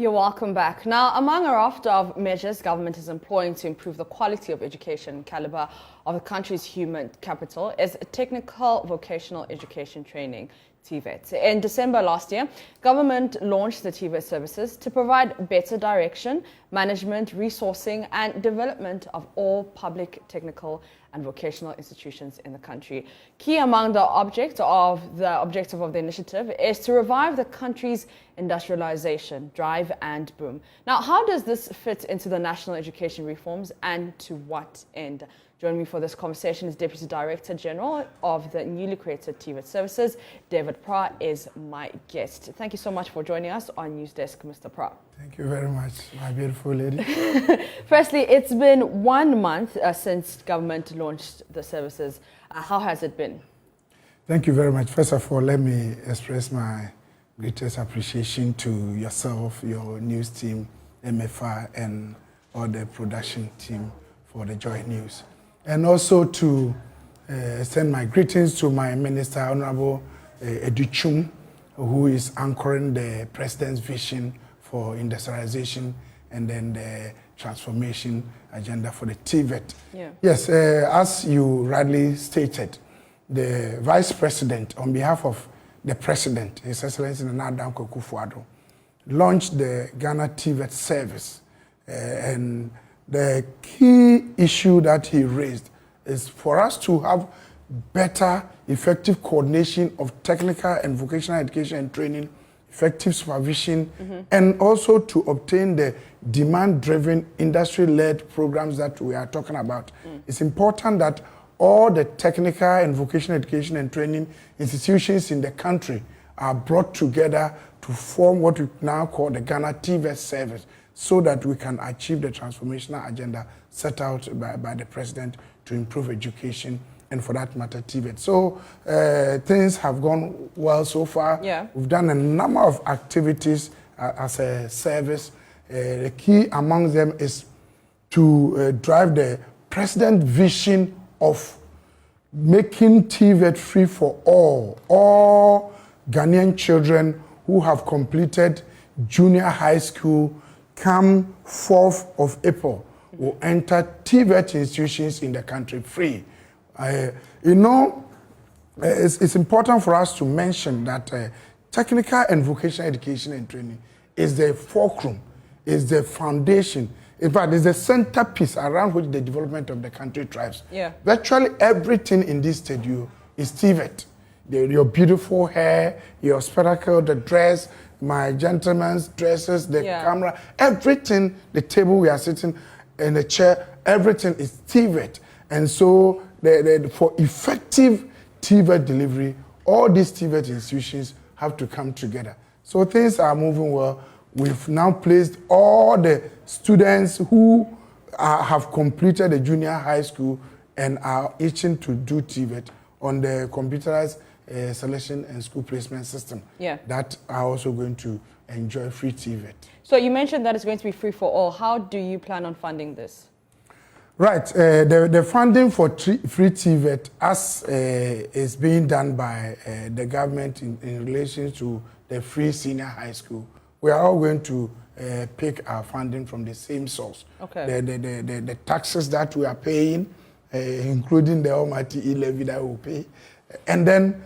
You're welcome back. Now, among a raft of measures government is employing to improve the quality of education and caliber of the country's human capital is technical vocational education training, TVET. In December last year, government launched the TVET services to provide better direction, management, resourcing and development of all public technical and vocational institutions in the country. Key among the objective of the initiative is to revive the country's industrialization, drive and boom. Now, how does this fit into the national education reforms and to what end? Joining me for this conversation is Deputy Director General of the newly created TVET Services. David Pra is my guest. Thank you so much for joining us on News Desk, Mr. Pra. Thank you very much, my beautiful lady. Firstly, it's been 1 month since government launched the services. How has it been? Thank you very much. First of all, let me express my greatest appreciation to yourself, your news team, MFR, and all the production team for the JoyNews. And also to send my greetings to my Minister, Honorable Educhum, who is anchoring the President's vision for industrialization and then the transformation agenda for the TVET. Yeah. Yes, as you rightly stated, the Vice President, on behalf of the President, His Excellency Nana Dankwa Akufo-Addo, launched the Ghana TVET service. And the key issue that he raised is for us to have better, effective coordination of technical and vocational education and training, effective supervision, and also to obtain the demand-driven, industry-led programs that we are talking about. It's important that all the technical and vocational education and training institutions in the country are brought together to form what we now call the Ghana TVET service, so that we can achieve the transformational agenda set out by the President to improve education and, for that matter, TVET. So things have gone well so far. Yeah. We've done a number of activities as a service. The key among them is to drive the President's vision of making TVET free for all Ghanaian children who have completed junior high school. Come 4th of April, will enter TVET institutions in the country free. It's important for us to mention that technical and vocational education and training is the fulcrum, is the foundation. In fact, it's the centerpiece around which the development of the country thrives. Yeah. Virtually everything in this studio is TVET. Your beautiful hair, your spectacle, the dress, my gentleman's dresses, the camera, everything, the table we are sitting in, the chair, everything is TVET. And so for effective TVET delivery, all these TVET institutions have to come together. So things are moving well. We've now placed all the students who have completed the junior high school and are itching to do TVET on the computerized selection and school placement system. Yeah. That are also going to enjoy free TVET. So you mentioned that it's going to be free for all. How do you plan on funding this? Right. The funding for free TVET as is being done by the government in relation to the free senior high school. We are all going to pick our funding from the same source. Okay. The taxes that we are paying, including the almighty e-levy that we pay, and then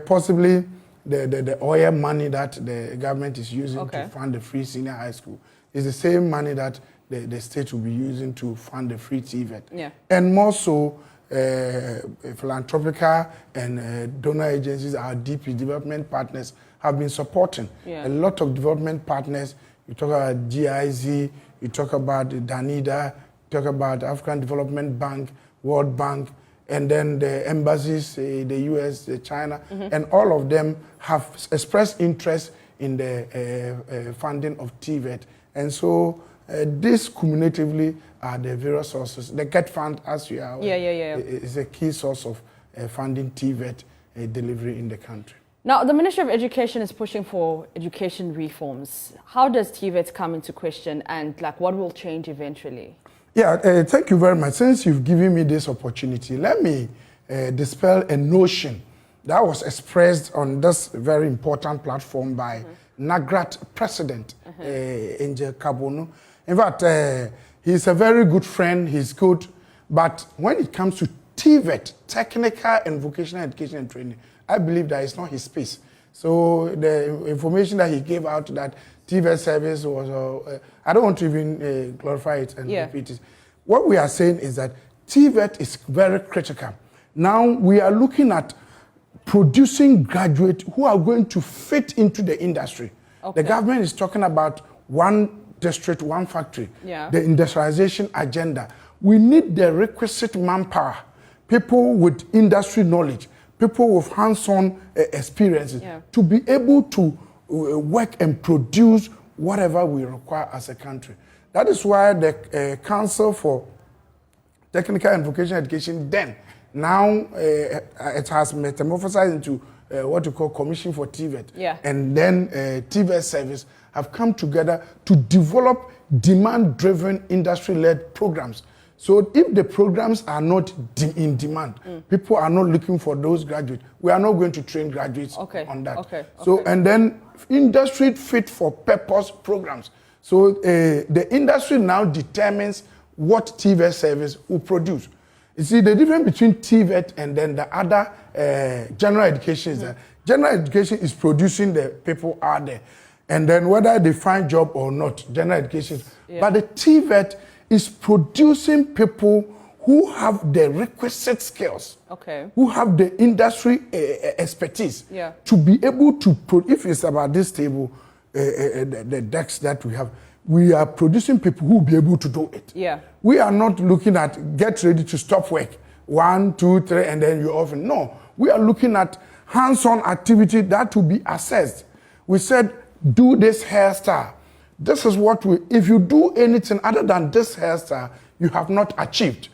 possibly the oil money that the government is using to fund the free senior high school is the same money that the state will be using to fund the free TVET. Yeah. And more so, philanthropical and donor agencies, our DP development partners, have been supporting. Yeah. A lot of development partners. You talk about GIZ, you talk about DANIDA, you talk about African Development Bank, World Bank, and then the embassies, the US, China, and all of them have expressed interest in the funding of TVET. And so this cumulatively are the various sources. The GET Fund, as you are aware, is a key source of funding TVET delivery in the country. Now, the Ministry of Education is pushing for education reforms. How does TVET come into question, and what will change eventually? Yeah, thank you very much. Since you've given me this opportunity, let me dispel a notion that was expressed on this very important platform by NAGRAT president, Angel Kabono. In fact, he's a very good friend, he's good, but when it comes to TVET, Technical and Vocational Education and Training, I believe that it's not his space. So the information that he gave out that TVET service was, I don't want to even glorify it and repeat it. What we are saying is that TVET is very critical. Now we are looking at producing graduates who are going to fit into the industry. Okay. The government is talking about one district, one factory, the industrialization agenda. We need the requisite manpower, people with industry knowledge, people with hands-on experiences to be able to work and produce whatever we require as a country. That is why the Council for Technical and Vocational Education then, now it has metamorphosized into what we call Commission for TVET. And then TVET Service have come together to develop demand-driven, industry-led programs. So if the programs are not in demand, people are not looking for those graduates, we are not going to train graduates on that. So, and then industry fit for purpose programs. So the industry now determines what TVET service will produce. You see, the difference between TVET and then the other general education is that general education is producing the people out there. And then whether they find job or not, general education. But the TVET is producing people who have the requisite skills, who have the industry expertise to be able to, if it's about this table, the decks that we are producing people who will be able to do it. We are not looking at get ready to stop work, 1, 2, 3, and then you're off. No, we are looking at hands-on activity that will be assessed. We said, do this hairstyle. This is what if you do anything other than this hairstyle, you have not achieved.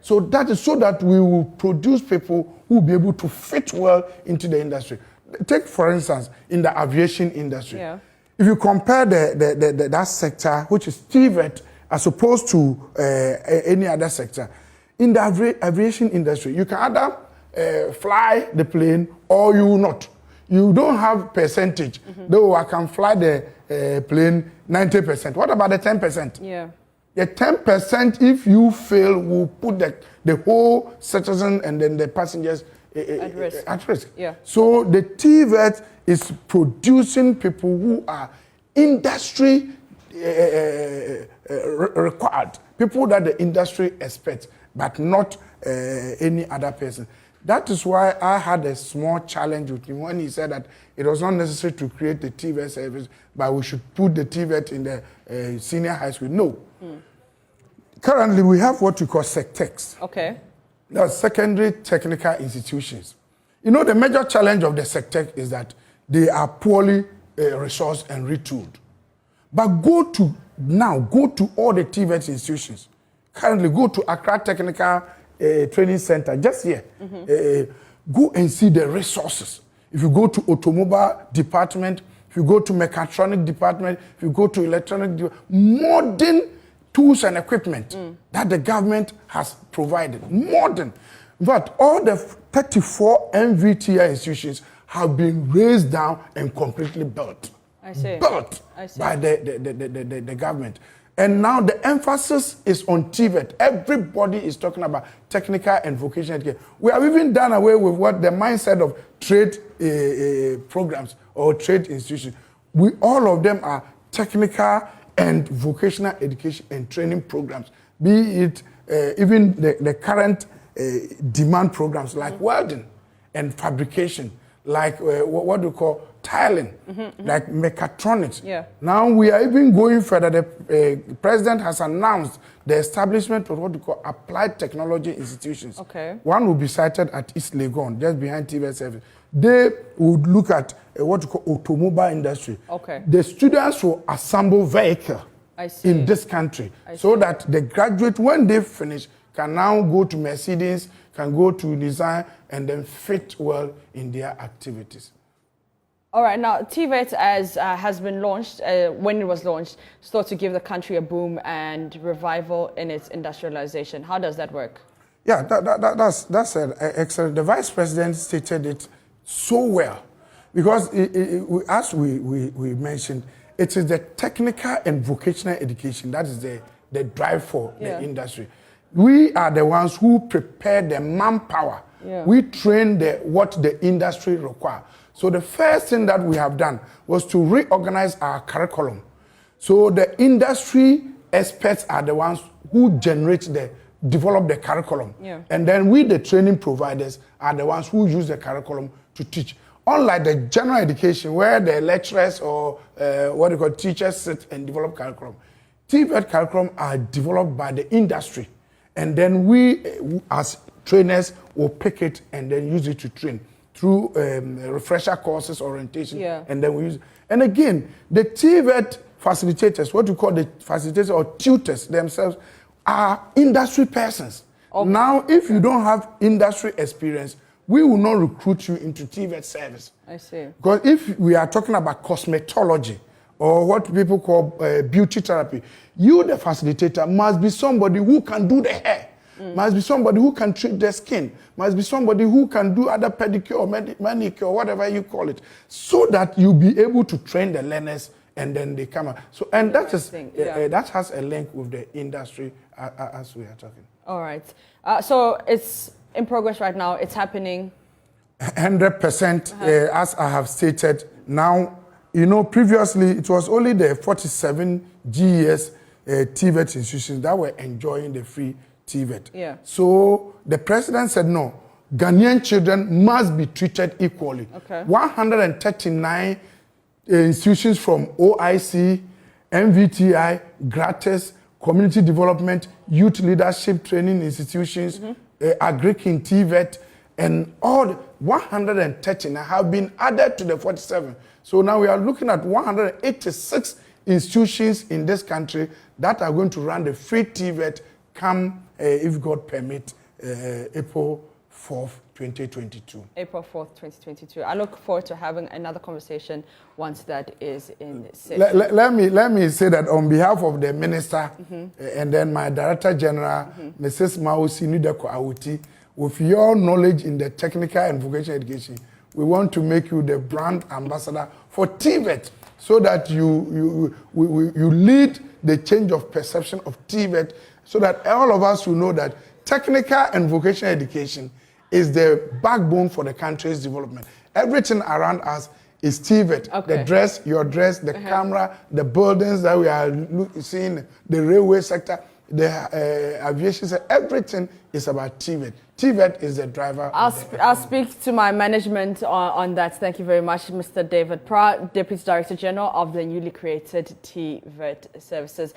So that is so that we will produce people who will be able to fit well into the industry. Take, for instance, in the aviation industry. If you compare that sector, which is TVET, as opposed to any other sector, in the aviation industry, you can either fly the plane or you will not. You don't have percentage. Though I can fly the plane 90%. What about the 10%? The 10%, if you fail, will put the whole citizen and then the passengers at risk. So the TVET is producing people who are industry required, people that the industry expects, but not any other person. That is why I had a small challenge with him when he said that it was not necessary to create the TVET service, but we should put the TVET in the senior high school. No. Currently, we have what we call SecTechs. That's secondary technical institutions. You know, the major challenge of the SecTech is that they are poorly resourced and retooled. But go to all the TVET institutions. Currently, go to Accra Technical Training Center, just here. Go and see the resources. If you go to automobile department, if you go to mechatronic department, if you go to electronic department, modern tools and equipment that the government has provided. Modern. But all the 34 MVTI institutions have been raised down and completely built. Built by the government. And now the emphasis is on TVET. Everybody is talking about technical and vocational education. We have even done away with what the mindset of trade programs or trade institutions. All of them are technical and vocational education and training programs. Be it even the current demand programs like welding and fabrication, like what do you call tiling, like mechatronics. Now we are even going further. The president has announced the establishment of what we call applied technology institutions. One will be cited at East Legon, just behind TVET service. They would look at what we call automobile industry. The students will assemble vehicle in this country so that the graduate, when they finish, can now go to Mercedes, can go to design, and then fit well in their activities. All right, now TVET has been launched, when it was launched, thought to give the country a boom and revival in its industrialization. How does that work? Yeah, that's excellent. The Vice President stated it so well. Because as we mentioned, it is the technical and vocational education that is the drive for the industry. We are the ones who prepare the manpower. We train what the industry requires. So the first thing that we have done was to reorganize our curriculum. So the industry experts are the ones who develop the curriculum. And then we, the training providers, are the ones who use the curriculum to teach. Unlike the general education where the lecturers or what you call teachers sit and develop curriculum, TVET curriculum are developed by the industry. And then we, as trainers, will pick it and then use it to train through refresher courses, orientation, and then we use it. And again, the TVET facilitators, what we call the facilitators or tutors themselves, are industry persons. Now, if you don't have industry experience, we will not recruit you into TVET service. I see. Because if we are talking about cosmetology or what people call beauty therapy, you, the facilitator, must be somebody who can do the hair, must be somebody who can treat the skin, must be somebody who can do other pedicure or manicure, whatever you call it, so that you'll be able to train the learners and then they come out. So, and that has a link with the industry as we are talking. All right. So it's in progress right now. It's happening. 100%, as I have stated. Now, you know, previously it was only the 47 GES TVET institutions that were enjoying the free TVET. So the president said, no, Ghanaian children must be treated equally. 139 institutions from OIC, MVTI, gratis, community development, youth leadership training institutions, Agric in TVET, and all 139 have been added to the 47. So now we are looking at 186 institutions in this country that are going to run the free TVET come, if God permit, April 4th, 2022. April 4th, 2022. I look forward to having another conversation once that is in session. Let me say that on behalf of the minister and then my Director General, Mrs. Mausi Nideko Awuti, with your knowledge in the technical and vocational education, we want to make you the brand ambassador for TVET so that you lead the change of perception of TVET so that all of us will know that technical and vocational education is the backbone for the country's development. Everything around us is TVET. The dress, your dress, the camera, the buildings that we are seeing, the railway sector, the aviation sector, everything is about TVET. TVET is the driver. I'll speak to my management on that. Thank you very much, Mr. David Pra, Deputy Director General of the newly created TVET Services.